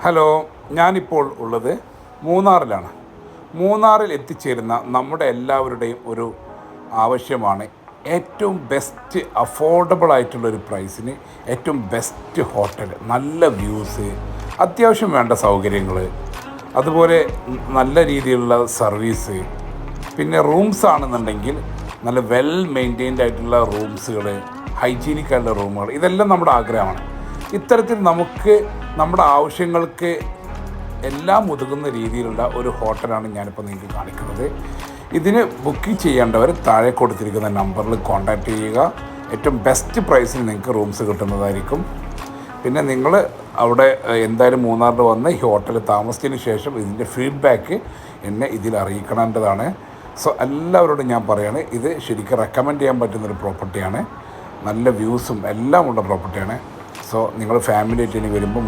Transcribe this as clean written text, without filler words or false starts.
Hello, ഞാനിപ്പോൾ ഉള്ളത് മൂന്നാറിലാണ്. മൂന്നാറിൽ എത്തിച്ചേരുന്ന നമ്മുടെ എല്ലാവരുടെയും ഒരു ആവശ്യമാണ് ഏറ്റവും ബെസ്റ്റ് അഫോർഡബിൾ ആയിട്ടുള്ളൊരു പ്രൈസിന് ഏറ്റവും ബെസ്റ്റ് ഹോട്ടൽ, നല്ല വ്യൂസ്, അത്യാവശ്യം വേണ്ട സൗകര്യങ്ങൾ, അതുപോലെ നല്ല രീതിയിലുള്ള സർവീസ്, പിന്നെ റൂംസ് ആണെന്നുണ്ടെങ്കിൽ നല്ല വെൽ മെയിൻറ്റെയിൻഡ് ആയിട്ടുള്ള റൂംസുകൾ, ഹൈജീനിക് ആയിട്ടുള്ള റൂമുകൾ, ഇതെല്ലാം നമ്മുടെ ആഗ്രഹമാണ്. ഇത്തരത്തിൽ നമുക്ക് നമ്മുടെ ആവശ്യങ്ങൾക്ക് എല്ലാം ഒതുങ്ങുന്ന രീതിയിലുള്ള ഒരു ഹോട്ടലാണ് ഞാനിപ്പോൾ നിങ്ങൾക്ക് കാണിക്കുന്നത്. ഇതിന് ബുക്കിംഗ് ചെയ്യേണ്ടവർ താഴെ കൊടുത്തിരിക്കുന്ന നമ്പറിൽ കോൺടാക്റ്റ് ചെയ്യുക. ഏറ്റവും ബെസ്റ്റ് പ്രൈസിന് നിങ്ങൾക്ക് റൂംസ് കിട്ടുന്നതായിരിക്കും. പിന്നെ നിങ്ങൾ അവിടെ എന്തായാലും മൂന്നാറിൽ വന്ന് ഈ ഹോട്ടലിൽ താമസിച്ചതിന് ശേഷം ഇതിൻ്റെ ഫീഡ്ബാക്ക് എന്നെ ഇതിൽ അറിയിക്കേണ്ടതാണ്. സോ എല്ലാവരോടും ഞാൻ പറയുകയാണ്, ഇത് ശരിക്കും റെക്കമെൻഡ് ചെയ്യാൻ പറ്റുന്നൊരു പ്രോപ്പർട്ടിയാണ്. നല്ല വ്യൂസും എല്ലാം ഉള്ള പ്രോപ്പർട്ടിയാണ്. സോ നിങ്ങൾ ഫാമിലി ആയിട്ട് ഇനി വരുമ്പോൾ